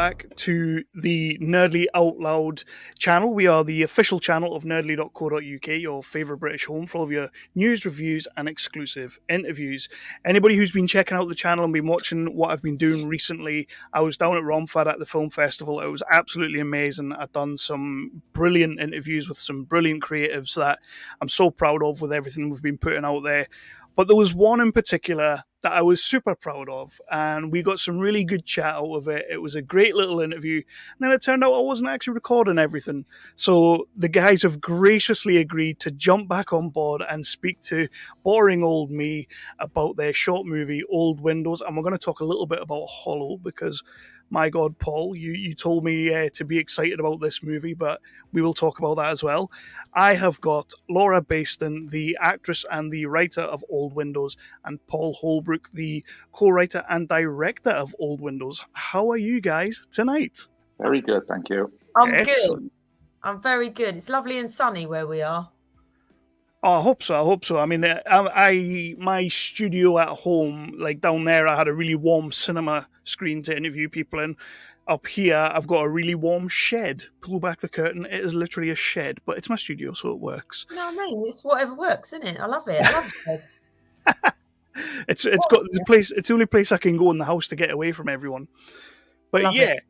back to the Nerdly Out Loud channel. We are the official channel of nerdly.co.uk, your favourite British home for all of your news, reviews, and exclusive interviews. Anybody who's been checking out the channel and been watching what I've been doing recently, I was down at Romford at the film festival. It was absolutely amazing. I've done some brilliant interviews with some brilliant creatives that I'm so proud of with everything we've been putting out there. But there was one in particular that I was super proud of, and we got some really good chat out of it. It was a great little interview, and then it turned out I wasn't actually recording everything. So the guys have graciously agreed to jump back on board and speak to boring old me about their short movie, Old Windows, and we're going to talk a little bit about Hollow, because my God, Paul, you told me to be excited about this movie, but we will talk about that as well. I have got Laura Bayston, the actress and the writer of Old Windows, and Paul Holbrook, the co-writer and director of Old Windows. How are you guys tonight? Very good, thank you. I'm good. I'm very good. It's lovely and sunny where we are. Oh, I hope so. I mean, my studio at home, like down there, I had a really warm cinema screen to interview people in. Up here, I've got a really warm shed. Pull back the curtain. It is literally a shed, but it's my studio, so it works. You know what I mean? It's whatever works, isn't it? I love it. I love it. It's got the place. It's the only place I can go in the house to get away from everyone. But love it.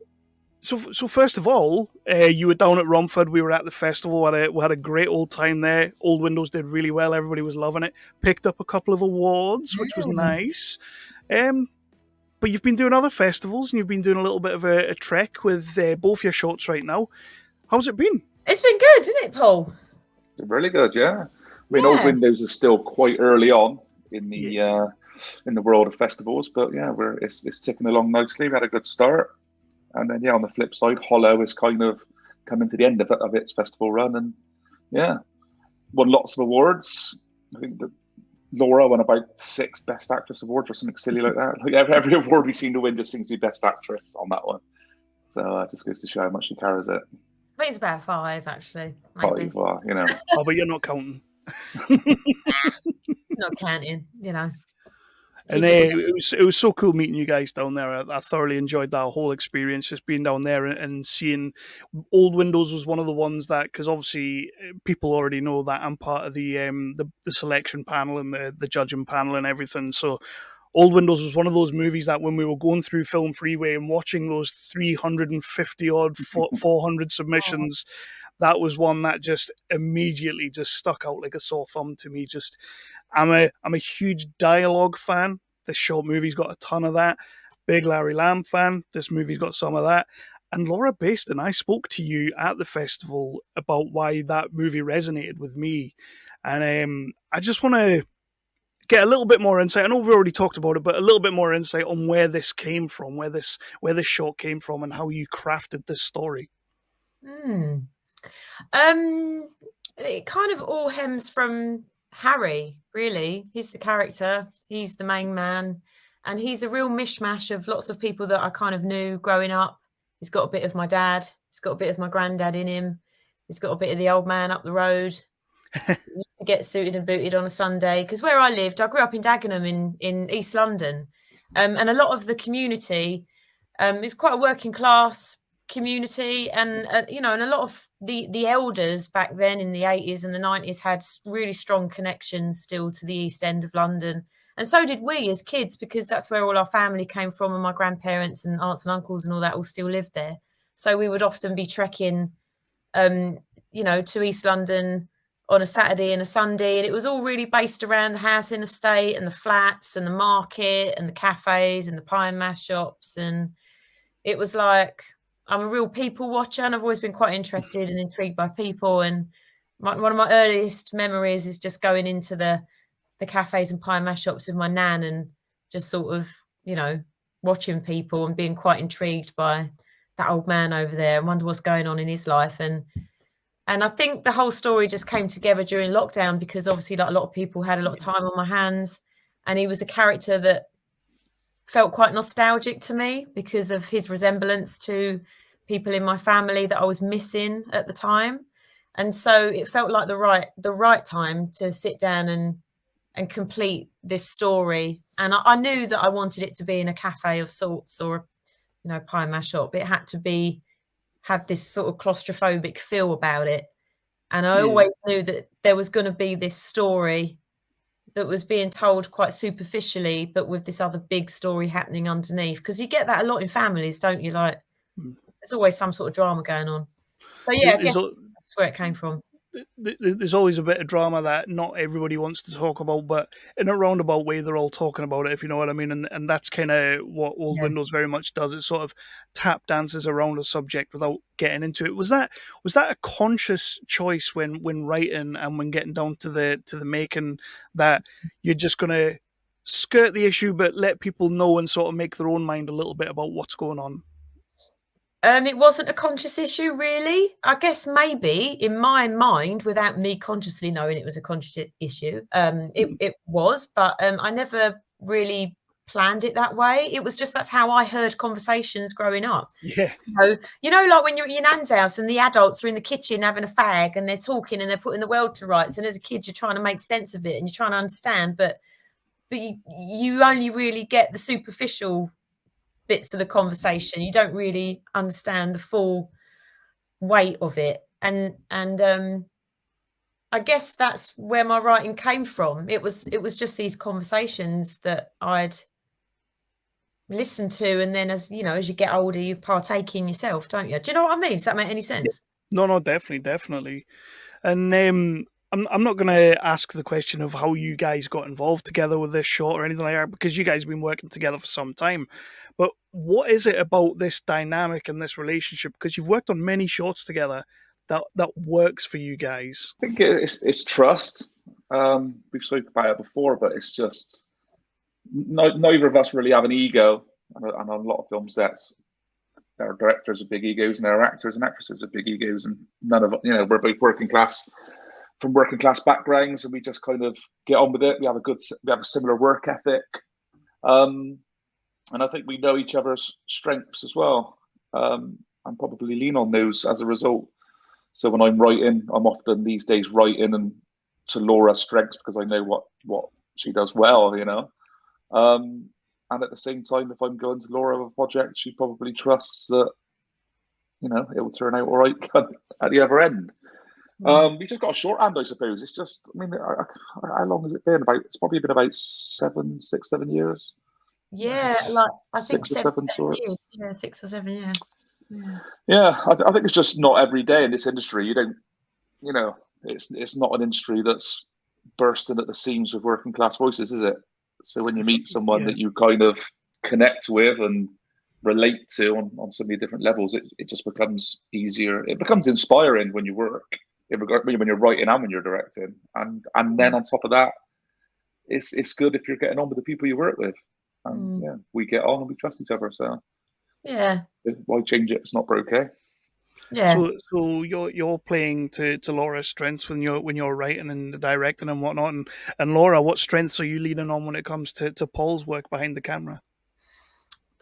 So first of all, you were down at Romford. We were at the festival. We had a great old time there. Old Windows did really well. Everybody was loving it. Picked up a couple of awards, which was nice. But you've been doing other festivals, and you've been doing a little bit of a trek with both your shorts right now. How's it been? It's been good, isn't it, Paul? Really good, yeah. I mean, Old Windows is still quite early on in the world of festivals, but yeah, it's ticking along nicely. We had a good start. And then, on the flip side, Hollow is kind of coming to the end of its festival run, and won lots of awards. I think that Laura won about 6 Best Actress awards or something silly like that. Like every award we seem to win just seems to be Best Actress on that one. So it just goes to show how much she carries it. I think it's about 5, actually. Maybe. 5, well, Oh, but you're not counting. Not counting, And it was so cool meeting you guys down there. I thoroughly enjoyed that whole experience, just being down there and seeing Old Windows was one of the ones that, because obviously people already know that I'm part of the selection panel and the judging panel and everything. So Old Windows was one of those movies that when we were going through Film Freeway and watching those 350 odd 400 submissions, that was one that just immediately just stuck out like a sore thumb to me. I'm a huge dialogue fan. This short movie's got a ton of that. Big Larry Lamb fan. This movie's got some of that. And Laura Bayston, I spoke to you at the festival about why that movie resonated with me. And I just want to get a little bit more insight. I know we've already talked about it, but a little bit more insight on where this came from, where this short came from, and how you crafted this story. It kind of all hems from Harry, really. He's the character, he's the main man, and he's a real mishmash of lots of people that I kind of knew growing up. He's got a bit of my dad, he's got a bit of my granddad in him, he's got a bit of the old man up the road. He used to get suited and booted on a Sunday, because where I lived, I grew up in Dagenham in East London, and a lot of the community is quite a working class community, and and a lot of the elders back then in the 80s and the 90s had really strong connections still to the East End of London, and so did we as kids, because that's where all our family came from, and my grandparents and aunts and uncles and all that all still lived there. So we would often be trekking to East London on a Saturday and a Sunday, and it was all really based around the housing estate and the flats and the market and the cafes and the pie and mash shops. And it was like, I'm a real people watcher, and I've always been quite interested and intrigued by people. And one of my earliest memories is just going into the cafes and pie and mash shops with my nan and just sort of, watching people and being quite intrigued by that old man over there and wonder what's going on in his life. And I think the whole story just came together during lockdown, because obviously like a lot of people had a lot of time on my hands, and he was a character that felt quite nostalgic to me because of his resemblance to people in my family that I was missing at the time. And so it felt like the right time to sit down and complete this story. And I knew that I wanted it to be in a cafe of sorts, or pie and mash up. It had to have this sort of claustrophobic feel about it. And I always knew that there was going to be this story that was being told quite superficially, but with this other big story happening underneath. Because you get that a lot in families, don't you? Like, there's always some sort of drama going on. So yeah, I guess that's where it came from. There's always a bit of drama that not everybody wants to talk about, but in a roundabout way, they're all talking about it, if you know what I mean. And that's kind of what Old Windows very much does. It sort of tap dances around a subject without getting into it. Was that a conscious choice when writing and when getting down to the making, that you're just gonna skirt the issue but let people know and sort of make their own mind a little bit about what's going on? It wasn't a conscious issue, really. I guess maybe in my mind, without me consciously knowing it was a conscious issue, it was, but I never really planned it that way. It was just, that's how I heard conversations growing up. Yeah. So, like when you're at your nan's house and the adults are in the kitchen having a fag and they're talking and they're putting the world to rights, and as a kid you're trying to make sense of it and you're trying to understand, but you only really get the superficial bits of the conversation. You don't really understand the full weight of it, and I guess that's where my writing came from. It was just these conversations that I'd listen to, and then as you get older, you partake in yourself, don't you? Do you know what I mean? Does that make any sense? No, definitely. And I'm not going to ask the question of how you guys got involved together with this short or anything like that, because you guys have been working together for some time. But what is it about this dynamic and this relationship? Because you've worked on many shorts together that works for you guys. I think it's trust. We've spoken about it before, but it's just neither of us really have an ego. And on a lot of film sets, our directors have big egos and our actors and actresses have big egos, and none of we're both working class backgrounds, and we just kind of get on with it. We have a similar work ethic, and I think we know each other's strengths as well, and probably lean on those as a result. So when I'm writing, I'm often these days writing and to Laura's strengths, because I know what she does well, and at the same time, if I'm going to Laura with a project, she probably trusts that it will turn out all right at the other end. We just got a shorthand, I suppose. It's just, how long has it been? It's probably been about 7 years. Yeah, like I think 6 or 7 shorts. Years. Yeah, 6 or 7. Yeah. Yeah, I think it's just not every day in this industry. You don't, it's not an industry that's bursting at the seams with working class voices, is it? So when you meet someone that you kind of connect with and relate to on so many different levels, it just becomes easier. It becomes inspiring when you work, when you're writing and when you're directing, and then on top of that, it's good if you're getting on with the people you work with, and we get on and we trust each other. So why change it? It's not broke, eh? Yeah. So you're playing to Laura's strengths when you're writing and directing and whatnot, and Laura, what strengths are you leaning on when it comes to Paul's work behind the camera?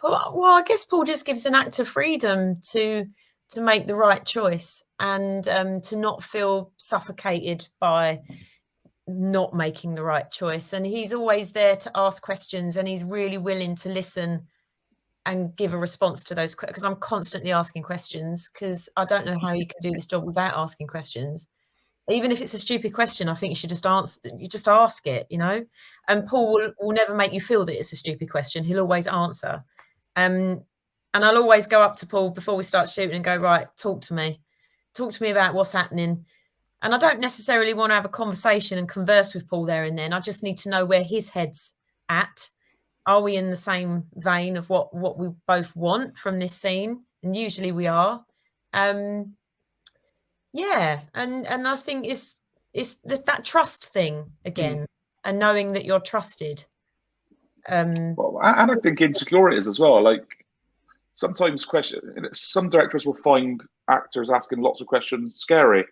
Well, I guess Paul just gives an actor freedom to make the right choice, and to not feel suffocated by not making the right choice. And he's always there to ask questions, and he's really willing to listen and give a response to those, because I'm constantly asking questions, because I don't know how you can do this job without asking questions. Even if it's a stupid question, I think you should just ask it, and Paul will never make you feel that it's a stupid question. He'll always answer. And I'll always go up to Paul before we start shooting and go, right, talk to me about what's happening. And I don't necessarily want to have a conversation and converse with Paul there and then. I just need to know where his head's at. Are we in the same vein of what we both want from this scene? And usually we are. And I think it's that trust thing again, and knowing that you're trusted. Well, and I think insecurities as well. Like sometimes some directors will find actors asking lots of questions scary,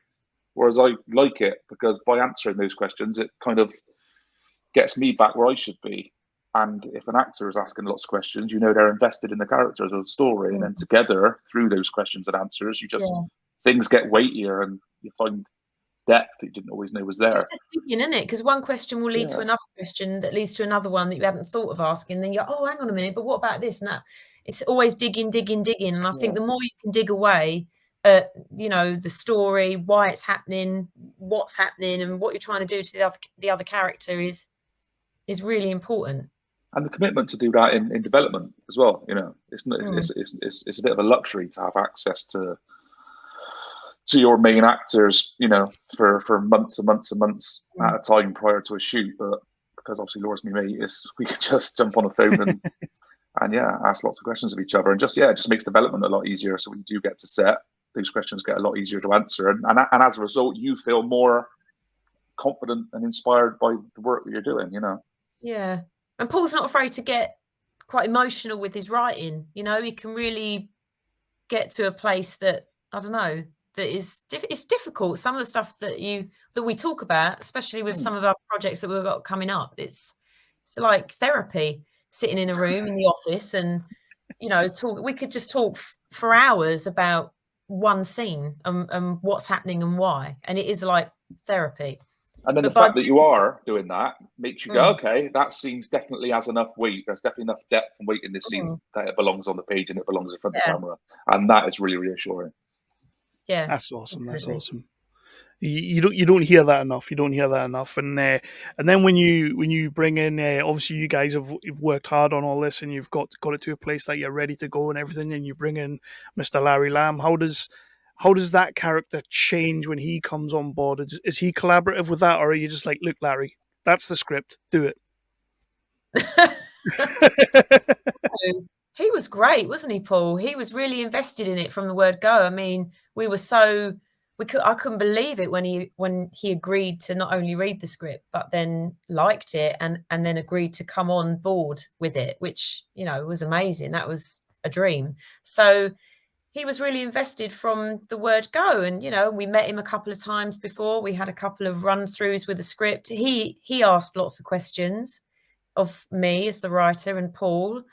whereas I like it, because by answering those questions, it kind of gets me back where I should be. And if an actor is asking lots of questions, they're invested in the characters or the story, and then together through those questions and answers, things get weightier, and you find depth that you didn't always know was there. It's just thinking, isn't it? Because one question will lead to another question that leads to another one that you haven't thought of asking. Then you're, oh, hang on a minute, but what about this and that? it's always digging. And I think the more you can dig away at, you know, the story, why it's happening, what's happening, and what you're trying to do to the other character is really important. And the commitment to do that in development as well. You know, it's a bit of a luxury to have access to your main actors, you know, for months and months and months at a time prior to a shoot. But because obviously Laura's my mate, we could just jump on a phone and ask lots of questions of each other, and just makes development a lot easier. So when you do get to set, those questions get a lot easier to answer, and as a result, you feel more confident and inspired by the work that you're doing. You know. Yeah, and Paul's not afraid to get quite emotional with his writing. You know, he can really get to a place that, I don't know, that is it's difficult. Some of the stuff that we talk about, especially with some of our projects that we've got coming up, it's like therapy, sitting in a room in the office and, you know, talk. We could just talk for hours about one scene and what's happening and why, and it is like therapy. And then the fact that you are doing that makes you go, okay, that scene's definitely has enough weight. There's definitely enough depth and weight in this scene that it belongs on the page and it belongs in front of the camera. And that is really reassuring. Yeah, that's awesome. Definitely. That's awesome. You don't hear that enough. You don't hear that enough. And then when you bring in, obviously you guys you've worked hard on all this and you've got it to a place that you're ready to go and everything. And you bring in Mr. Larry Lamb. How does that character change when he comes on board? Is he collaborative with that, or are you just like, look, Larry, that's the script, do it? He was great, wasn't he, Paul? He was really invested in it from the word go. I mean, I couldn't believe it when he agreed to not only read the script but then liked it and then agreed to come on board with it, which, you know, was amazing. That was a dream. So he was really invested from the word go. And, you know, we met him a couple of times before. We had a couple of run-throughs with the script. He asked lots of questions of me as the writer and Paul.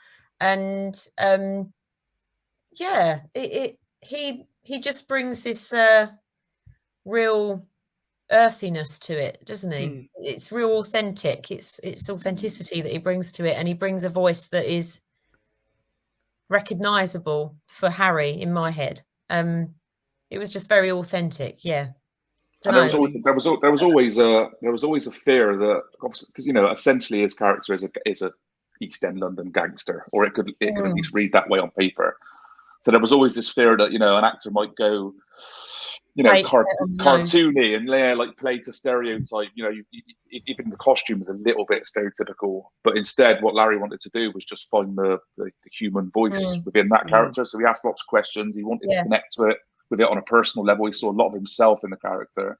And he just brings this real earthiness to it, doesn't he? It's real authentic. It's authenticity that he brings to it, and he brings a voice that is recognizable for Harry in my head. It was just very authentic. Yeah. And there was always a fear that, because, you know, essentially his character is a East End London gangster, or it could at least read that way on paper. So there was always this fear that, you know, an actor might go, you know, cartoony and like play to stereotype. You know, even the costume is a little bit stereotypical. But instead, what Larry wanted to do was just find the human voice within that character. So he asked lots of questions. He wanted to connect with it on a personal level. He saw a lot of himself in the character.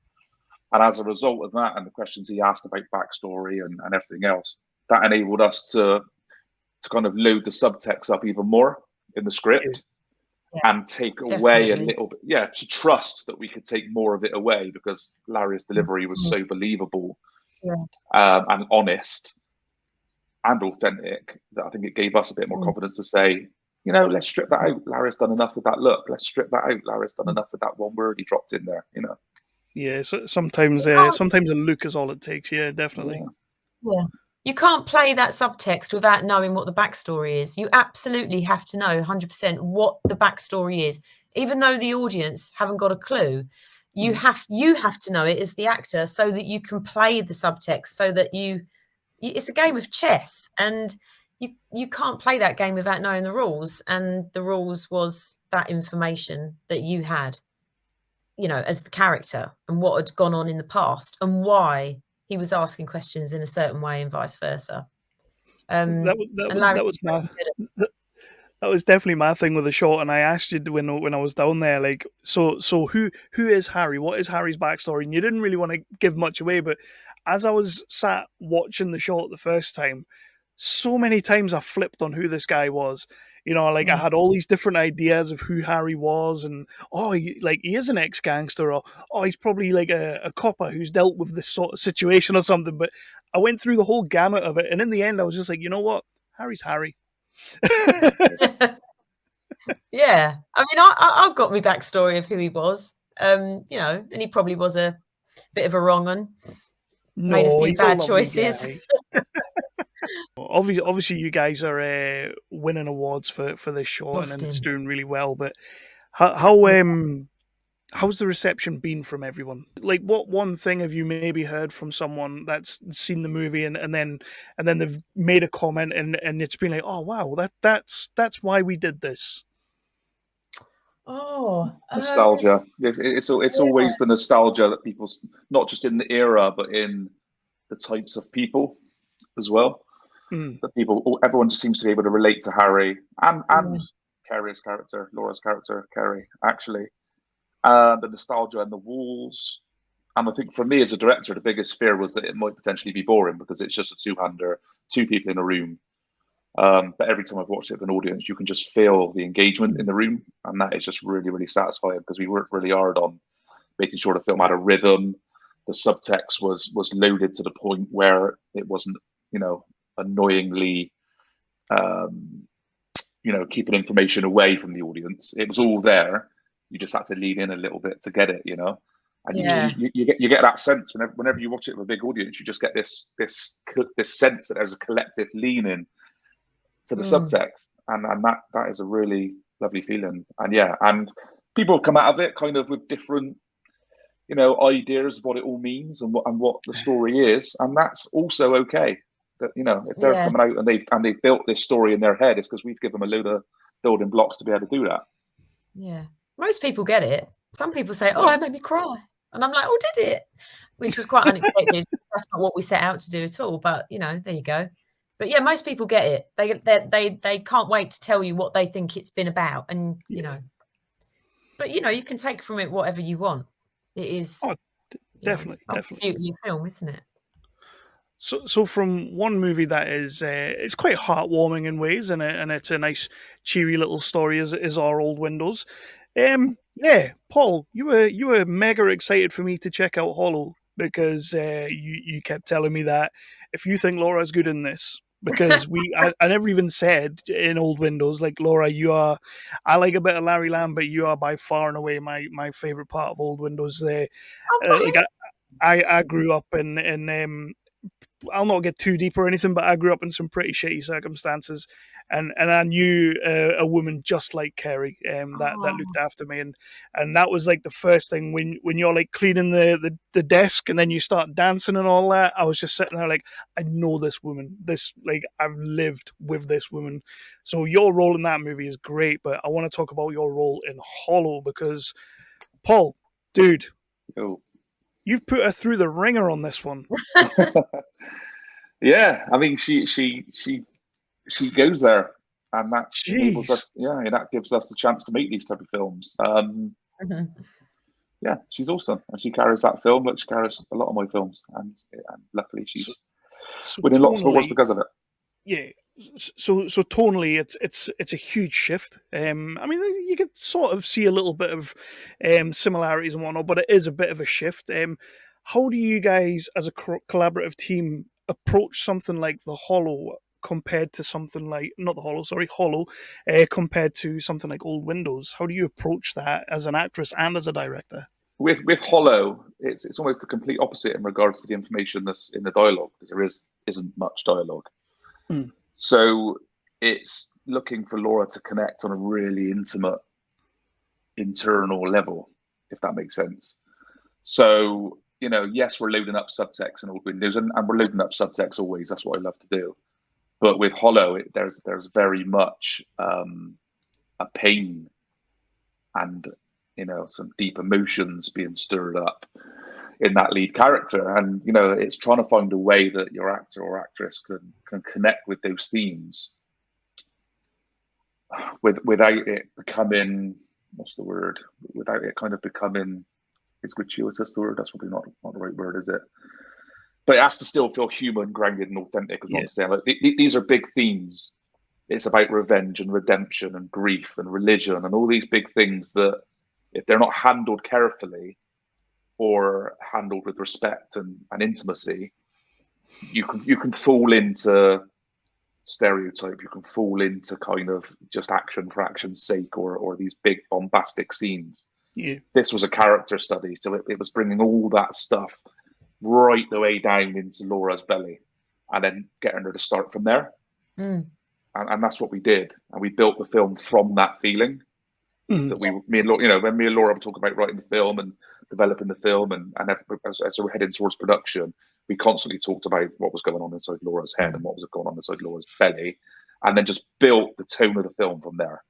And as a result of that and the questions he asked about backstory and everything else, that enabled us to kind of load the subtext up even more in the script and take away a little bit, to trust that we could take more of it away, because Larry's delivery was so believable and honest and authentic that I think it gave us a bit more confidence to say, you know, let's strip that out. Larry's done enough with that look. Let's strip that out. Larry's done enough with that one word he dropped in there, you know. Yeah, so sometimes a look is all it takes. Yeah, definitely. Yeah. You can't play that subtext without knowing what the backstory is. You absolutely have to know 100% what the backstory is, even though the audience haven't got a clue. You have to know it as the actor, so that you can play the subtext. So that it's a game of chess, and you can't play that game without knowing the rules. And the rules was that information that you had, you know, as the character, and what had gone on in the past, and why he was asking questions in a certain way, and vice versa. That was definitely my thing with the short. And I asked you when I was down there, like, so who is Harry? What is Harry's backstory? And you didn't really want to give much away, but as I was sat watching the short the first time, so many times I flipped on who this guy was. You know, like I had all these different ideas of who Harry was, and he is an ex-gangster, or he's probably like a copper who's dealt with this sort of situation or something. But I went through the whole gamut of it, and in the end, I was just like, you know what, Harry's Harry. Yeah, I mean, I've got my backstory of who he was. You know, and he probably was a bit of a wrong one. Made a few bad choices. Obviously, you guys are winning awards for this short, and it's Austin. doing really well. But how's the reception been from everyone? Like, what one thing have you maybe heard from someone that's seen the movie and then they've made a comment and it's been like, oh wow, that's why we did this. Oh, Nostalgia. It's yeah. always the nostalgia that people, not just in the era, but in the types of people as well. Mm, That everyone just seems to be able to relate to Harry and Yeah. Carrie's character, Laura's character, Carrie, actually. The nostalgia and the walls. And I think for me as a director, the biggest fear was that it might potentially be boring because it's just a two-hander, two people in a room. But every time I've watched it with an audience, you can just feel the engagement in the room, and that is just really, really satisfying because we worked really hard on making sure the film had a rhythm. The subtext was loaded to the point where it wasn't, annoyingly, keeping information away from the audience. It was all there. You just had to lean in a little bit to get it. And Yeah. you get that sense whenever you watch it with a big audience, you just get this sense that there's a collective lean in to the subtext, and that is a really lovely feeling. And people have come out of it kind of with different ideas of what it all means and what the story is, and that's also okay. That if they're Yeah. coming out and they've built this story in their head, it's because we've given them a load of building blocks to be able to do that. Yeah. Most people get it. Some people say, "Oh, it made me cry," and I'm like, "Oh, did it?" Which was quite unexpected. That's not what we set out to do at all. But there you go. But yeah, most people get it. They can't wait to tell you what they think it's been about, and But you can take from it whatever you want. It is oh, definitely, that's the definitely. beauty of film, isn't it? So from one movie that is it's quite heartwarming in ways, and it's a nice cheery little story is Our Old Windows. Yeah, Paul, you were mega excited for me to check out Hollow because you kept telling me that if you think Laura's good in this, because I never even said in Old Windows like, Laura, I like a bit of Larry Lamb, but you are by far and away my favorite part of Old Windows. There, like I grew up in I'll not get too deep or anything, but I grew up in some pretty shitty circumstances, and I knew a woman just like Carrie that looked after me, and that was like the first thing when you're like cleaning the desk and then you start dancing and all that. I was just sitting there like, I know this woman. This, like, I've lived with this woman. So your role in that movie is great, but I want to talk about your role in Hollow because Paul, dude, Oh. you've put her through the ringer on this one. Yeah, I mean, she goes there, and that enables Jeez. us. Yeah, and that gives us the chance to make these type of films. Yeah, she's awesome, and she carries that film, like she carries a lot of my films, and luckily So, she's so winning lots of awards tonally, because of it. yeah. So tonally, it's a huge shift. I mean, you could sort of see a little bit of similarities and whatnot, but it is a bit of a shift. How do you guys, as a collaborative team, approach something like The Hollow compared to something like, not The Hollow, sorry, Hollow, compared to something like Old Windows? How do you approach that as an actress and as a director? With Hollow, it's almost the complete opposite in regards to the information that's in the dialogue, because there isn't much dialogue. Mm. So it's looking for Laura to connect on a really intimate internal level, if that makes sense. So, yes, we're loading up subtext in Old Windows, and we're loading up subtext always. That's what I love to do. But with Hollow, there's very much a pain and some deep emotions being stirred up in that lead character, and it's trying to find a way that your actor or actress can connect with those themes without it becoming, what's the word, without it kind of becoming, is gratuitous the word? That's probably not the right word, is it? But it has to still feel human, grounded, and authentic, is what I'm saying. Like, these are big themes. It's about revenge and redemption and grief and religion and all these big things that, if they're not handled carefully or handled with respect and intimacy, you can fall into stereotype. You can fall into kind of just action for action's sake, or these big bombastic scenes. Yeah. This was a character study, so it was bringing all that stuff right the way down into Laura's belly. and then getting her to start from there. And that's what we did, and we built the film from that feeling. That me and Laura, you know, when me and Laura were talking about writing the film and developing the film, and as we're heading towards production, we constantly talked about what was going on inside Laura's head and what was going on inside Laura's belly, and then just built the tone of the film from there,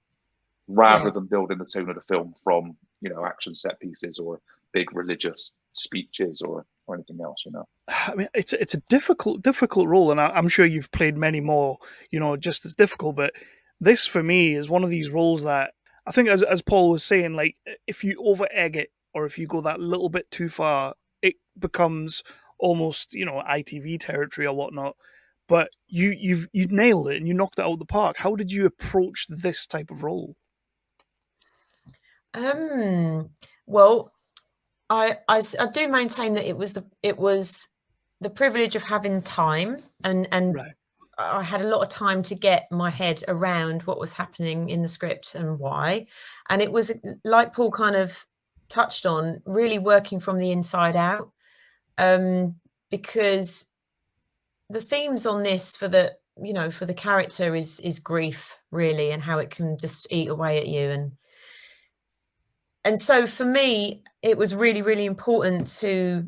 rather than building the tone of the film from, you know, action set pieces or big religious speeches or anything else, you know. I mean, it's a difficult role, and I'm sure you've played many more, you know, just as difficult. But this, for me, is one of these roles that I think, as Paul was saying, like if you over egg it or if you go that little bit too far, it becomes almost, you know, ITV territory or whatnot. But you nailed it and you knocked it out of the park. How did you approach this type of role? Well, I do maintain that it was the privilege of having time, and Right. I had a lot of time to get my head around what was happening in the script and why. And it was, like Paul kind of touched on, really working from the inside out, because the themes on this for the character is grief, really, and how it can just eat away at you. And so for me, it was really, really important to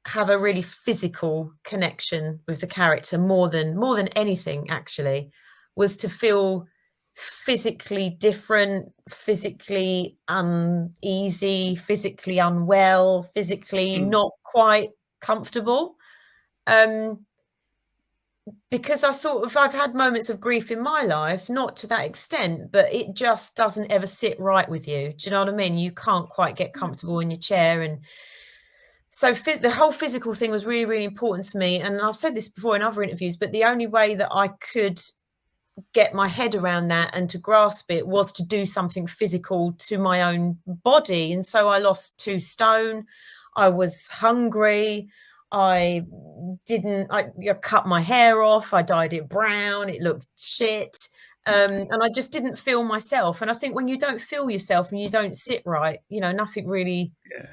have a really physical connection with the character more than anything, actually, was to feel physically different, physically uneasy, physically unwell, physically not quite comfortable. Because I've had moments of grief in my life, not to that extent, but it just doesn't ever sit right with you. Do you know what I mean? You can't quite get comfortable in your chair. And so the whole physical thing was really, really important to me. And I've said this before in other interviews, but the only way that I could get my head around that and to grasp it was to do something physical to my own body. And so I lost 2 stone. I was hungry. I cut my hair off. I dyed it brown. It looked shit. And I just didn't feel myself. And I think when you don't feel yourself and you don't sit right, you know, nothing really. Yeah.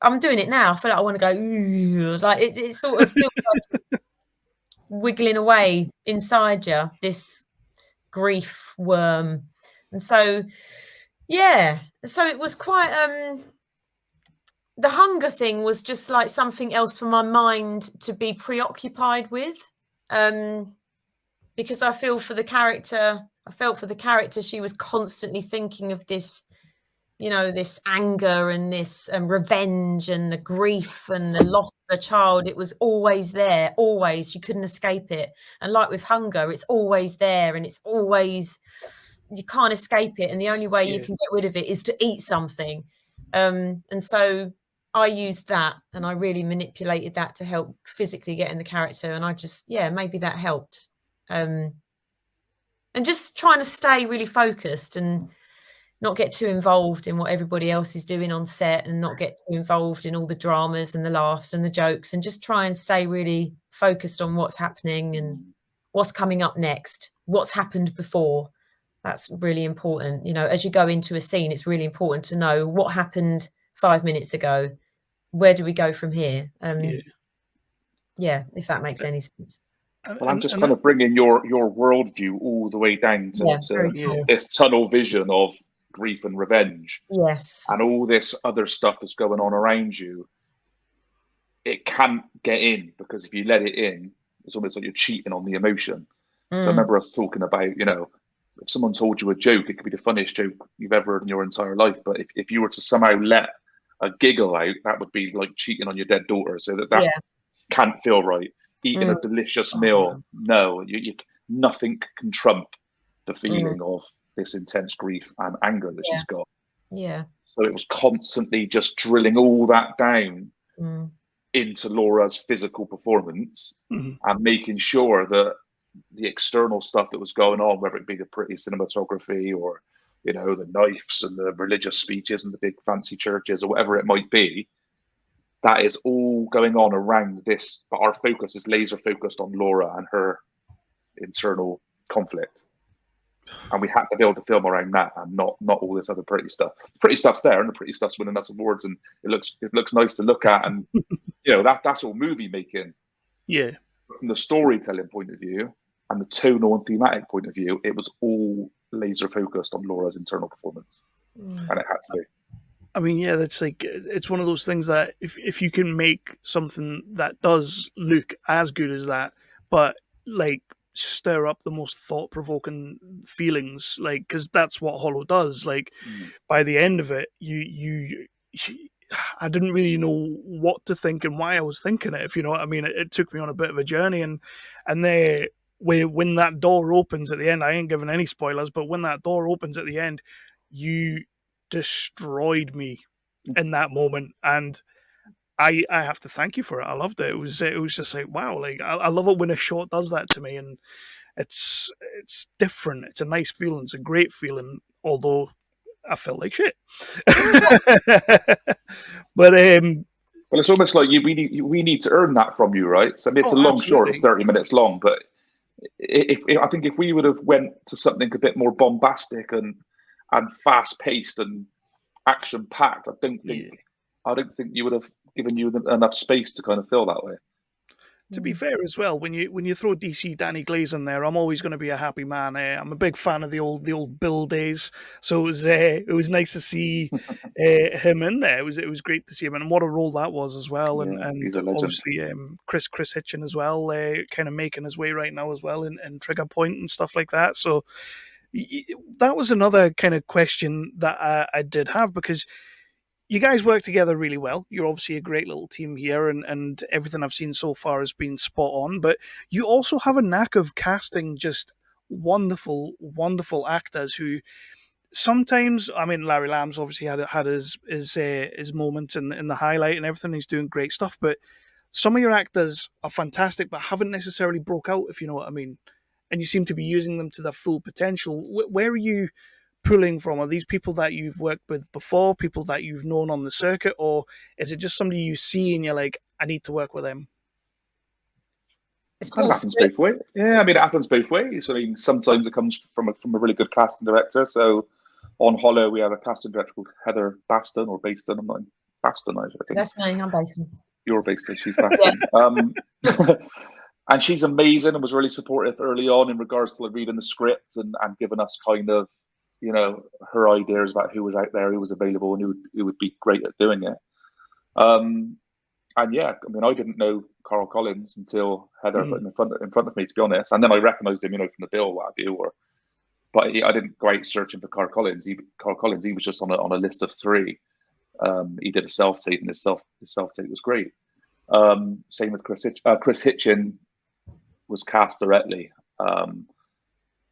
I'm doing it now. I feel like I want to go, like it sort of feels like wiggling away inside you, this grief worm. And so, yeah. So it was quite. The hunger thing was just like something else for my mind to be preoccupied with, because I felt for the character, she was constantly thinking of this, you know, this anger and this revenge and the grief and the loss of a child. It was always there, always. She couldn't escape it. And like with hunger, it's always there, and it's always, you can't escape it. And the only way you can get rid of it is to eat something. And so I used that, and I really manipulated that to help physically get in the character. And I just, maybe that helped. And just trying to stay really focused and not get too involved in what everybody else is doing on set, and not get too involved in all the dramas and the laughs and the jokes, and just try and stay really focused on what's happening and what's coming up next, what's happened before. That's really important. You know, as you go into a scene, it's really important to know what happened 5 minutes ago. Where do we go from here? If that makes any sense. Well, I'm just kind of bringing your worldview all the way down to this tunnel vision of grief and revenge. Yes. And all this other stuff that's going on around you. It can't get in, because if you let it in, it's almost like you're cheating on the emotion. So I remember us talking about, you know, if someone told you a joke, it could be the funniest joke you've ever heard in your entire life. But if you were to somehow let a giggle out, that would be like cheating on your dead daughter. So that can't feel right. Eating a delicious meal, no, nothing can trump the feeling of this intense grief and anger that she's got. Yeah. So it was constantly just drilling all that down into Laura's physical performance and making sure that the external stuff that was going on, whether it be the pretty cinematography or, you know, the knives and the religious speeches and the big fancy churches or whatever it might be, that is all going on around this. But our focus is laser focused on Laura and her internal conflict. And we had to build the film around that, and not all this other pretty stuff. The pretty stuff's there, and the pretty stuff's winning us awards, and it looks nice to look at, and you know that's all movie making. Yeah. from the storytelling point of view and the tonal and thematic point of view, it was all laser focused on Laura's internal performance, and it had to be. I mean, yeah, that's like, it's one of those things that if you can make something that does look as good as that, but like stir up the most thought provoking feelings, like, because that's what Hollow does. Like, by the end of it, I didn't really know what to think and why I was thinking it. If you know what I mean, it took me on a bit of a journey, and they. When that door opens at the end, I ain't giving any spoilers, but when that door opens at the end, you destroyed me in that moment, and I have to thank you for it. I loved it. It was just like, wow, like I love it when a short does that to me, and it's different. It's a nice feeling. It's a great feeling, although I felt like shit. But well, it's almost like we need to earn that from you, right? So I mean, it's a long short. It's 30 minutes long, but if I think if we would have went to something a bit more bombastic and fast paced and action packed, I don't think you would have given you enough space to kind of feel that way. To be fair as well, when you throw DC Danny Glaze in there, I'm always going to be a happy man. I'm a big fan of the old Bill days, so it was nice to see him in there. It was great to see him, and what a role that was as well. Yeah, and he's a legend. obviously Chris Hitchin as well, kind of making his way right now as well in Trigger Point and stuff like that. So that was another kind of question that I did have, because you guys work together really well. You're obviously a great little team here, and everything I've seen so far has been spot on. But you also have a knack of casting just wonderful, wonderful actors who sometimes, I mean, Larry Lamb's obviously had his moment in the highlight and everything. He's doing great stuff, but some of your actors are fantastic, but haven't necessarily broke out, if you know what I mean. And you seem to be using them to their full potential. Where are you pulling from? Are these people that you've worked with before, people that you've known on the circuit, or is it just somebody you see and you're like, I need to work with them? It kind of happens both ways. Yeah, I mean, it happens both ways. I mean, sometimes it comes from a really good casting director. So on Hollow, we have a casting director called Heather Bayston or Bayston. I'm not Baston, I think. That's me. I'm Bayston. You're Bayston. She's Baston. And she's amazing and was really supportive early on in regards to like reading the script and giving us kind of, you know, her ideas about who was out there, who was available, and who would be great at doing it. And yeah, I mean, I didn't know Carl Collins until Heather put him in front of me, to be honest. And then I recognised him, you know, from the bill, what have you. But I didn't go out searching for Carl Collins. He was just on a list of 3. He did a self tape, and his self tape was great. Same with Chris Hitchin was cast directly.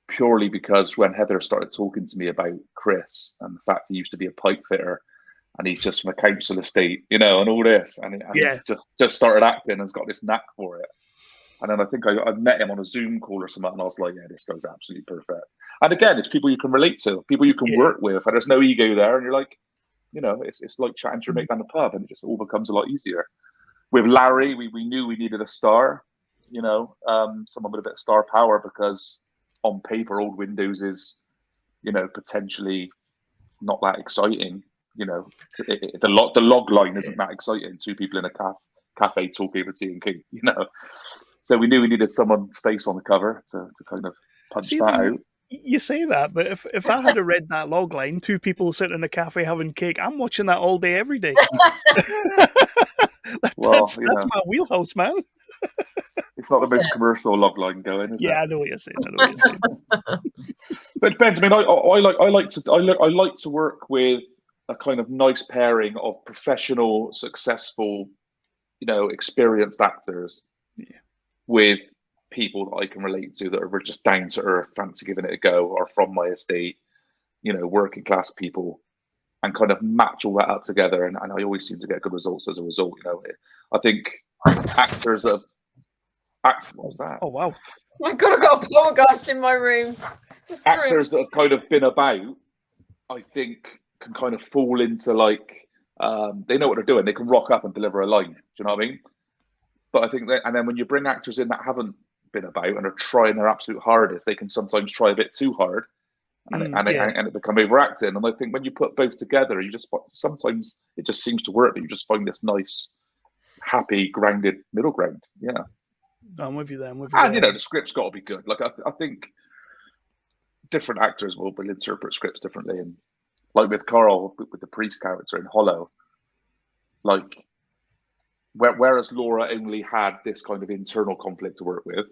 Purely because when Heather started talking to me about Chris and the fact he used to be a pipe fitter and he's just from a council estate, you know, and all this, and he's just started acting and has got this knack for it. And then I think I met him on a Zoom call or something, and I was like, yeah, this guy's absolutely perfect. And again, it's people you can relate to, people you can work with, and there's no ego there, and you're like, you know, it's like chatting to your mate down the pub, and it just all becomes a lot easier. With Larry, we knew we needed a star, you know, someone with a bit of star power, because on paper, Old Windows is, you know, potentially not that exciting. You know, the log line isn't that exciting. 2 people in a cafe talking over tea and king, you know. So we knew we needed someone face on the cover to kind of punch that out. You say that, but if I had read that log line, 2 people sitting in a cafe having cake, I'm watching that all day, every day. That's my wheelhouse, man. It's not the most commercial log line going, is it? Yeah, I know what you're saying. But it depends. I mean, I like to work with a kind of nice pairing of professional, successful, you know, experienced actors with people that I can relate to, that are just down to earth, fancy giving it a go, are from my estate, you know, working class people, and kind of match all that up together. And I always seem to get good results as a result. You know, I think actors that what was that? Oh wow! Oh my God, I've got a poltergeist in my room. Actors that have kind of been about, I think, can kind of fall into like they know what they're doing. They can rock up and deliver a line. Do you know what I mean? But I think that, and then when you bring actors in that haven't been about and are trying their absolute hardest, they can sometimes try a bit too hard, and it become overacting. And I think when you put both together, you just sometimes it just seems to work. That you just find this nice, happy, grounded middle ground. Yeah. I'm with you there. I'm with you And there. the script's got to be good. Like I think different actors will interpret scripts differently, and like with Carl with the priest character in Hollow, like whereas Laura only had this kind of internal conflict to work with,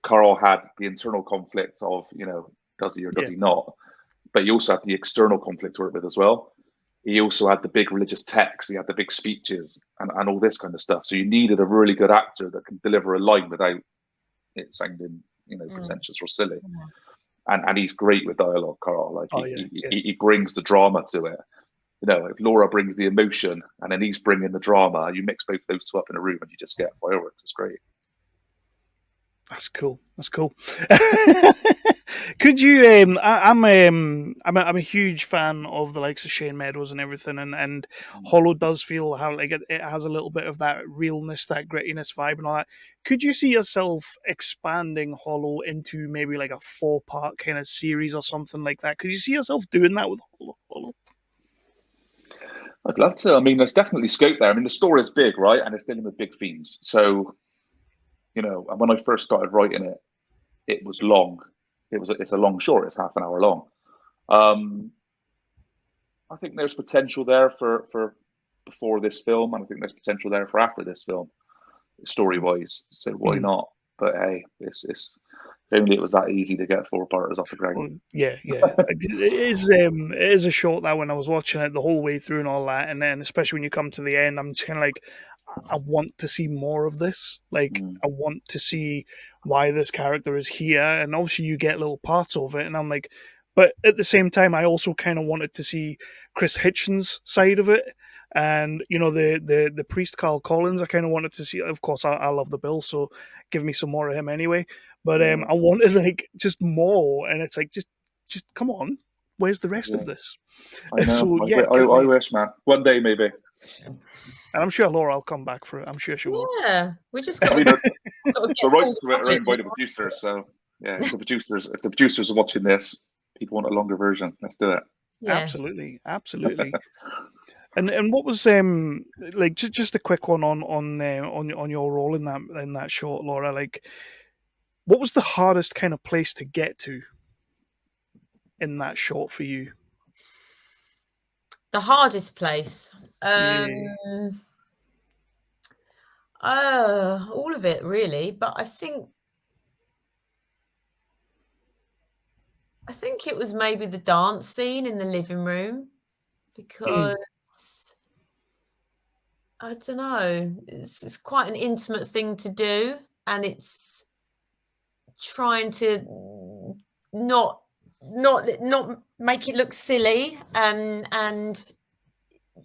Carl had the internal conflict of does he or does he not, but he also had the external conflict to work with as well. He also had the big religious texts, he had the big speeches, and all this kind of stuff. So you needed a really good actor that can deliver a line without it sounding pretentious or silly. And he's great with dialogue, Carl. Like he brings the drama to it. If Laura brings the emotion and then he's bringing the drama, you mix both those two up in a room and you just get fireworks. It's great. That's cool. That's cool. Could you? I'm a huge fan of the likes of Shane Meadows and everything, and Hollow does feel how like it has a little bit of that realness, that grittiness vibe, and all that. Could you see yourself expanding Hollow into maybe like a 4-part kind of series or something like that? Could you see yourself doing that with Hollow? I'd love to. I mean, there's definitely scope there. I mean, the story is big, right? And it's dealing with big themes. So, when I first started writing it, it was long. It's a long short. It's half an hour long. I think there's potential there for before this film, and I think there's potential there for after this film, story-wise. So why not? But hey, if only it was that easy to get 4-parters off the ground. Well, yeah. It is a short that when I was watching it the whole way through and all that, and then especially when you come to the end, I'm just kind of like, I want to see more of this. Like, I want to see why this character is here, and obviously you get little parts of it, and I'm like, but at the same time, I also kind of wanted to see Chris Hitchens' side of it, and the priest Carl Collins. I kind of wanted to see. Of course, I love the Bill, so give me some more of him anyway. But I wanted like just more, and it's like just come on, where's the rest of this? I know. So I wish, man. One day maybe. And I'm sure Laura will come back for it. I'm sure she will. Yeah, we just got. The rights to it are owned by the producers, so yeah. If the producers are watching this, people want a longer version. Let's do it. Yeah. Absolutely. And what was like just a quick one on your role in that short, Laura? Like, what was the hardest kind of place to get to in that short for you? The hardest place. All of it really, but I think it was maybe the dance scene in the living room, because I don't know, it's quite an intimate thing to do, and it's trying to not make it look silly, and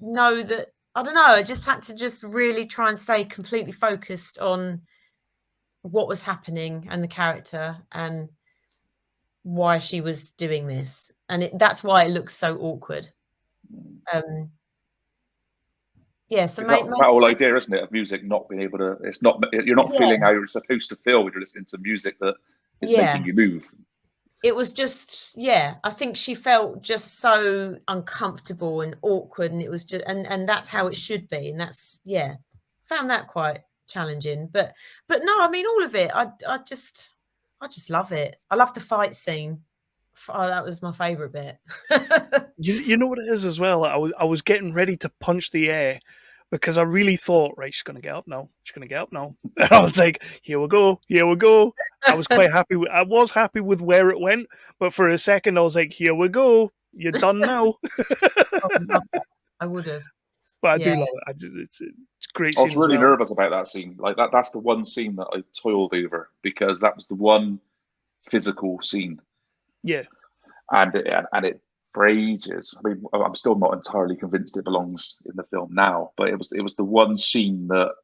know that, I don't know, I just had to just really try and stay completely focused on what was happening and the character and why she was doing this, and that's why it looks so awkward. So that whole idea, isn't it, of music not being able to, you're not feeling how you're supposed to feel when you're listening to music that is making you move. It was just, I think she felt just so uncomfortable and awkward, and it was just, and that's how it should be, and that's, found that quite challenging. But no, I mean, all of it, I just love it. I love the fight scene. That was my favorite bit. You know what it is as well? I was getting ready to punch the air because I really thought, right, she's going to get up now. And I was like, here we go. I was quite happy. I was happy with where it went, but for a second I was like, here we go. You're done now. I would have. But I do love it. It's great. I was really nervous about that scene. Like that's the one scene that I toiled over, because that was the one physical scene. Yeah. And it for ages. I mean, I'm still not entirely convinced it belongs in the film now, but it was the one scene that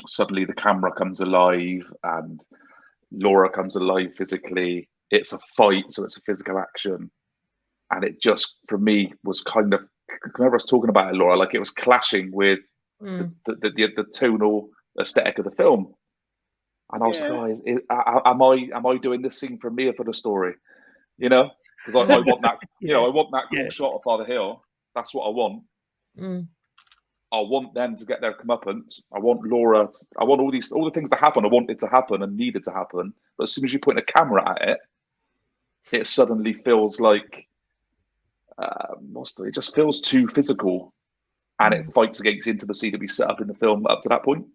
suddenly the camera comes alive and Laura comes alive physically. It's a fight, so it's a physical action, and it just, for me, was kind of, whenever I was talking about it, Laura, like it was clashing with the tonal aesthetic of the film, and I was like, oh, am I doing this scene for me or for the story? Because I want that, I want that cool shot of Father Hill. That's what I want. I want them to get their comeuppance. I want Laura. I want all the things that happen. I want it to happen and needed to happen. But as soon as you put a camera at it, it suddenly feels like it just feels too physical, and it fights against intimacy that we set up in the film up to that point.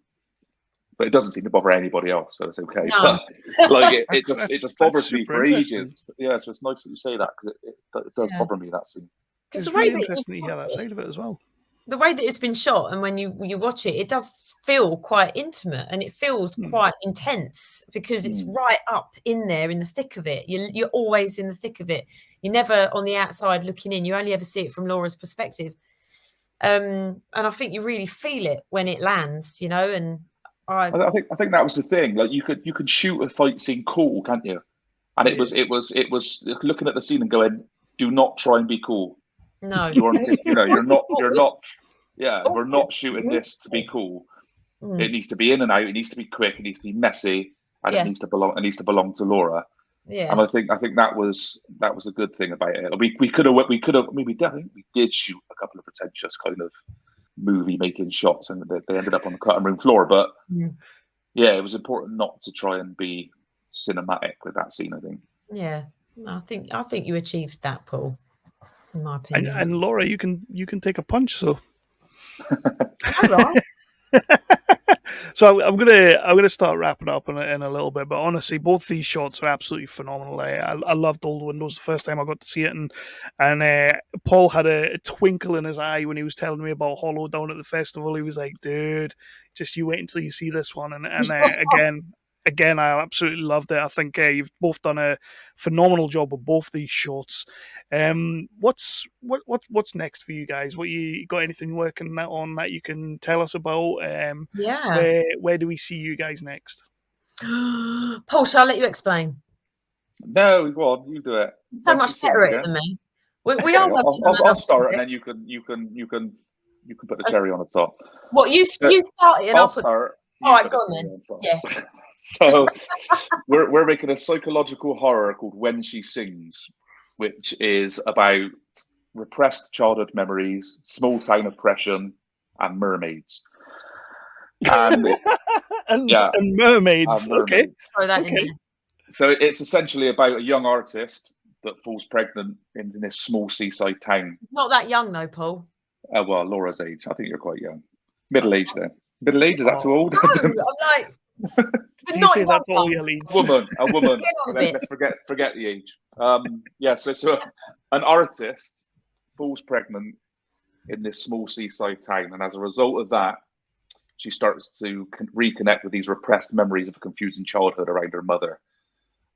But it doesn't seem to bother anybody else, so it's okay. No. But like it just bothers me for interesting. ages. Yeah, so it's nice that you say that, because it does bother me, that scene. It's the really way that interesting to hear that side of it as well. the way that it's been shot, and when you watch it, it does feel quite intimate, and it feels quite intense, because it's right up in there in the thick of it. You're always in the thick of it. You're never on the outside looking in. You only ever see it from Laura's perspective. And I think you really feel it when it lands, you know. And I think that was the thing. Like, you could shoot a fight scene cool, can't you? And it was looking at the scene and going, do not try and be cool. no, You're not. Yeah, we're not shooting this to be cool. It needs to be in and out. It needs to be quick. It needs to be messy, and it needs to belong to Laura. Yeah. And I think that was a good thing about it. We could have. I mean, we did shoot a couple of pretentious kind of movie making shots, and they ended up on the cutting room floor. But yeah, it was important not to try and be cinematic with that scene, I think. Yeah, I think you achieved that, Paul, in my opinion. And Laura, you can take a punch, so. All right. So I'm gonna start wrapping up in a little bit, but honestly, both these shots are absolutely phenomenal. I loved Old Windows the first time I got to see it, and Paul had a twinkle in his eye when he was telling me about Hollow down at the festival. He was like, "Dude, just you wait until you see this one." And again, I absolutely loved it. I think you've both done a phenomenal job with both these shots. What's next for you guys? What you got anything working on that you can tell us about? Yeah. Where do we see you guys next? Paul, shall I let you explain? No, go on, you do it. So much better at it than me. We are. I'll start, and then you can put the cherry on the top. What you started? And I'll start. All right, go on then. Yeah. So we're making a psychological horror called When She Sings, which is about repressed childhood memories, small town oppression, and mermaids. And mermaids. Okay. Throw that in there. So it's essentially about a young artist that falls pregnant in this small seaside town. Not that young though, Paul. Well, Laura's age. I think you're quite young. Middle age then. Middle age, is that too old? No, I'm like, do you say that's all your leads? A woman. Let's forget the age. So an artist falls pregnant in this small seaside town, and as a result of that, she starts to reconnect with these repressed memories of a confusing childhood around her mother.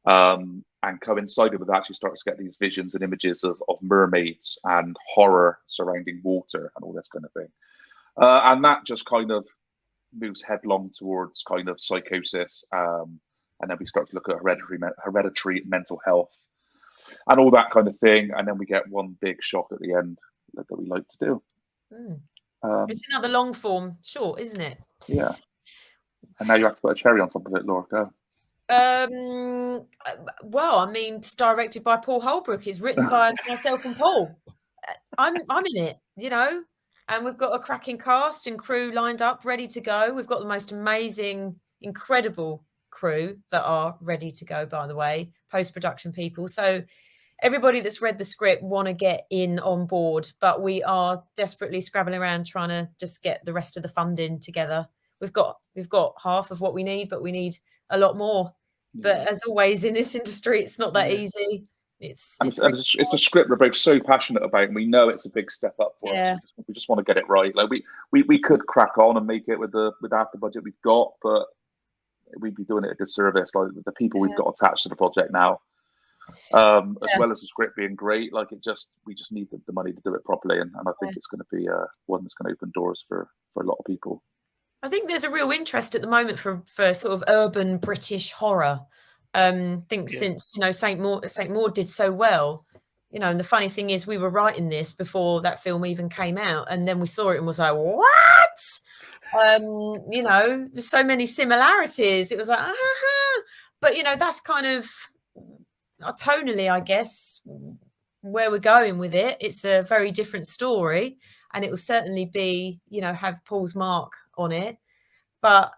And coincided with that, she starts to get these visions and images of mermaids and horror surrounding water and all this kind of thing. And that just kind of moves headlong towards kind of psychosis. And then we start to look at hereditary mental health and all that kind of thing. And then we get one big shock at the end that we like to do. It's another long form short, isn't it? Yeah. And now you have to put a cherry on top of it, Laura. Go. Well, I mean, it's directed by Paul Holbrook. It's written by myself and Paul. I'm in it, you know, and we've got a cracking cast and crew lined up, ready to go. We've got the most amazing, incredible crew that are ready to go, by the way, post-production people. So everybody that's read the script want to get in on board, but we are desperately scrabbling around trying to just get the rest of the funding together. We've got half of what we need, but we need a lot more. But as always in this industry, it's not that easy. It's a script we're both so passionate about, and we know it's a big step up for us. We just want to get it right. Like we could crack on and make it with half the budget we've got, but we'd be doing it a disservice. Like the people we've got attached to the project now, as well as the script being great. Like we just need the money to do it properly, and I think it's going to be one that's going to open doors for a lot of people. I think there's a real interest at the moment for sort of urban British horror. Since Saint Maud did so well, you know, and the funny thing is we were writing this before that film even came out, and then we saw it and was like, what? You know, there's so many similarities. It was like, but you know, that's kind of tonally, I guess, where we're going with it. It's a very different story. and it will certainly be, have Paul's mark on it. But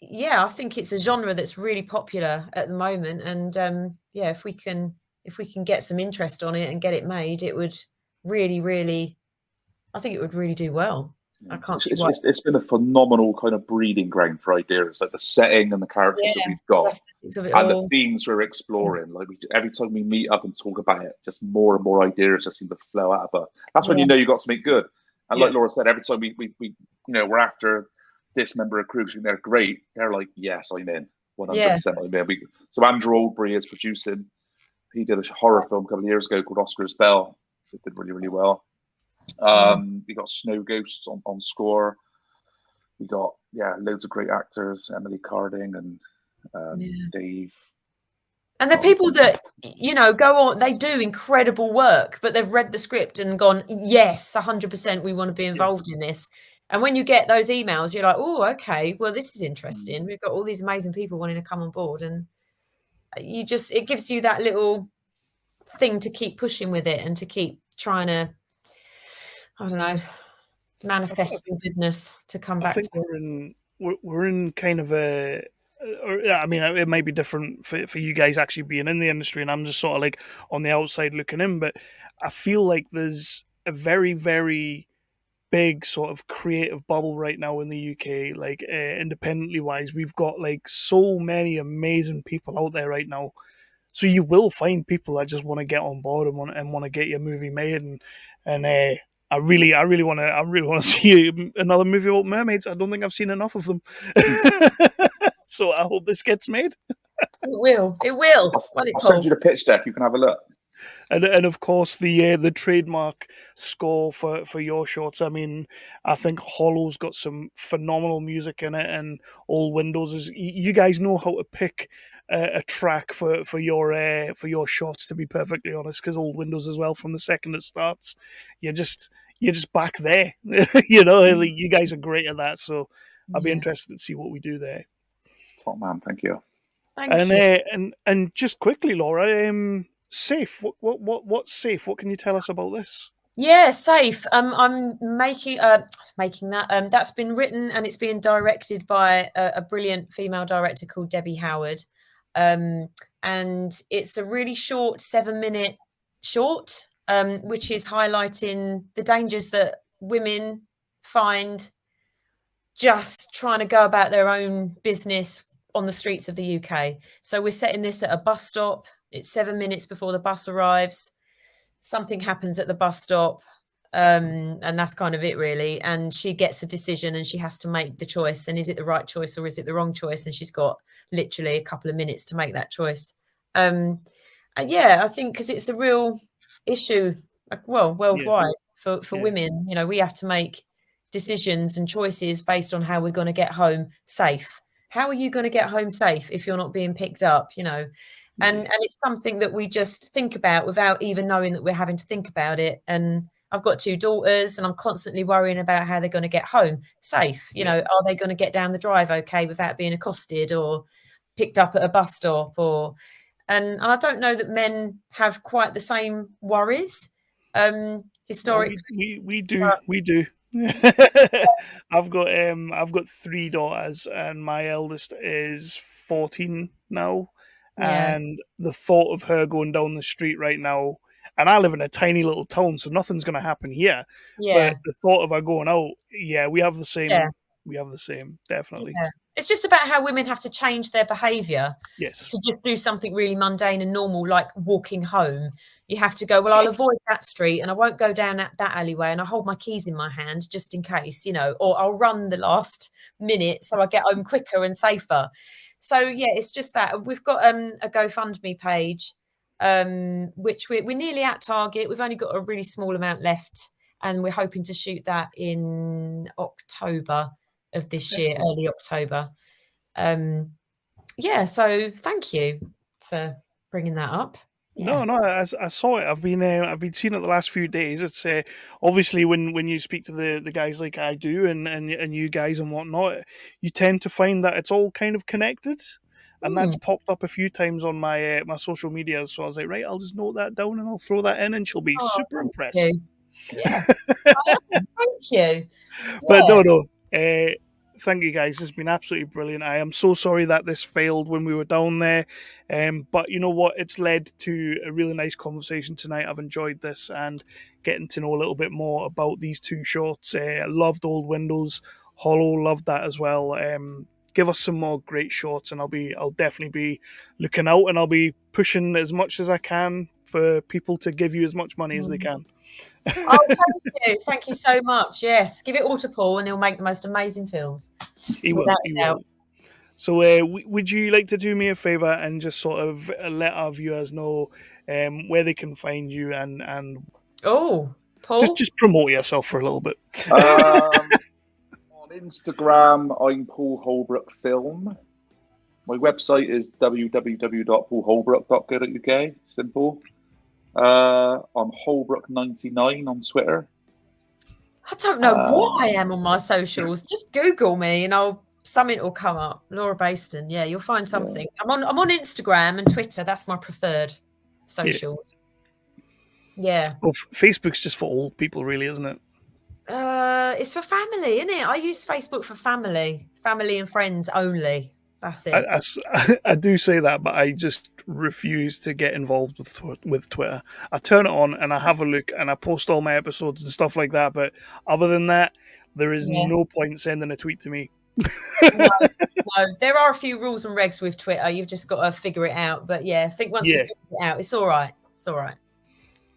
yeah, I think it's a genre that's really popular at the moment, and if we can get some interest on it and get it made, it would really, really, I think it would really do well. I can't see why. It's been a phenomenal kind of breeding ground for ideas, like the setting and the characters that we've got, and the themes we're exploring. Like every time we meet up and talk about it, just more and more ideas just seem to flow out of it. That's when you know you got something good. And like Laura said, every time we we're after this member of crew, they're great. They're like, yes, I'm in, 100%. I'm in. So Andrew Oldbury is producing. He did a horror film a couple of years ago called Oscar's Bell. It did really, really well. We got Snow Ghosts on score. We got loads of great actors, Emily Carding and Dave. And the people that go on, they do incredible work, but they've read the script and gone, yes, 100%, we want to be involved in this. And when you get those emails, you're like, oh, okay, well, this is interesting. We've got all these amazing people wanting to come on board, and it gives you that little thing to keep pushing with it and to keep trying to, I don't know, manifest some goodness to come back to it. We're in kind of a, I mean, it might be different for you guys actually being in the industry, and I'm just sort of like on the outside looking in, but I feel like there's a very, very big sort of creative bubble right now in the UK, like independently wise. We've got like so many amazing people out there right now. So you will find people that just want to get on board and want to get your movie made, and I really want to see another movie about mermaids. I don't think I've seen enough of them, so I hope this gets made. It will. I'll send you the pitch deck. You can have a look. And of course the trademark score for your shorts. I mean, I think Hollow's got some phenomenal music in it, and All Windows is. You guys know how to pick a track for your shots. To be perfectly honest, because All Windows as well, from the second it starts, you're just back there. Like, you guys are great at that. So I'll be interested to see what we do there. Top man, thank you. Thank you. And just quickly, Laura, Safe. What's Safe? What can you tell us about this? Yeah, Safe. I'm making that. That's been written and it's being directed by a brilliant female director called Debbie Howard. And it's a really short 7-minute short, which is highlighting the dangers that women find just trying to go about their own business on the streets of the UK. So we're setting this at a bus stop. It's 7 minutes before the bus arrives. Something happens at the bus stop, and that's kind of it, really. And she gets a decision and she has to make the choice. And is it the right choice or is it the wrong choice? And she's got literally a couple of minutes to make that choice. And I think because it's a real issue, worldwide for women. We have to make decisions and choices based on how we're going to get home safe. How are you going to get home safe if you're not being picked up? And it's something that we just think about without even knowing that we're having to think about it. And I've got 2 daughters and I'm constantly worrying about how they're going to get home safe. Are they going to get down the drive okay without being accosted or picked up at a bus stop? And I don't know that men have quite the same worries. Historically, we do. I've got 3 daughters and my eldest is 14 now. And the thought of her going down the street right now, and I live in a tiny little town, so nothing's going to happen here. But the thought of her going out, we have the same. We have the same, definitely. It's just about how women have to change their behaviour. Yes. To just do something really mundane and normal, like walking home. You have to go, well, I'll avoid that street and I won't go down that alleyway and I'll hold my keys in my hand just in case, or I'll run the last minute so I get home quicker and safer. So, it's just that. We've got a GoFundMe page, which we're nearly at target. We've only got a really small amount left and we're hoping to shoot that in October of this year, early October. So thank you for bringing that up. No, I saw it. I've been seeing it the last few days. It's obviously when you speak to the guys like I do and you guys and whatnot, you tend to find that it's all kind of connected, and that's popped up a few times on my my social media. So I was like, right, I'll just note that down and I'll throw that in, and she'll be super impressed. Yeah. Thank you. But Yeah. no. Thank you guys. It's been absolutely brilliant. I am so sorry that this failed when we were down there. But you know what? It's led to a really nice conversation tonight. I've enjoyed this and getting to know a little bit more about these two shorts. I loved Old Windows. Hollow loved that as well. Give us some more great shorts, and I'll definitely be looking out, and I'll be pushing as much as I can for people to give you as much money as they can. Oh, thank you. Thank you so much. Yes. Give it all to Paul and he'll make the most amazing films. He will. Without He a doubt. will. So, would you like to do me a favor and just sort of let our viewers know where they can find you and Oh, Paul? just promote yourself for a little bit? On Instagram, I'm Paul Holbrook Film. My website is www.paulholbrook.co.uk. Simple. I'm Holbrook99 on Twitter. I don't know what I am on my socials. Just Google me and something will come up. Laura Bayston. Yeah, you'll find something. Yeah. I'm on Instagram and Twitter. That's my preferred socials. Yeah. Well, Facebook's just for old people, really, isn't it? It's for family, isn't it? I use Facebook for family and friends only. That's it. I do say that, but I just refuse to get involved with Twitter. I turn it on and I have a look and I post all my episodes and stuff like that. But other than that, there is no point sending a tweet to me. No, there are a few rules and regs with Twitter. You've just got to figure it out. But yeah, I think once you figure it out, it's all right. It's all right.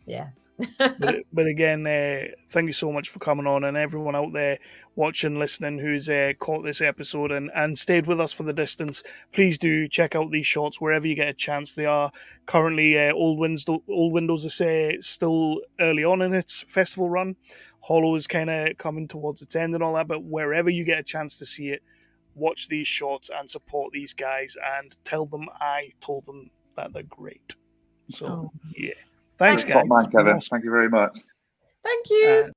Yeah. but again, thank you so much for coming on, and everyone out there watching, listening, who's caught this episode and stayed with us for the distance. Please do check out these shorts wherever you get a chance. They are currently Old Windows is still early on in its festival run. Hollow is kind of coming towards its end and all that, but wherever you get a chance to see it, watch these shorts and support these guys and tell them I told them that they're great. So yeah. Thanks, guys. Top man, Kevin. Awesome. Thank you very much. Thank you.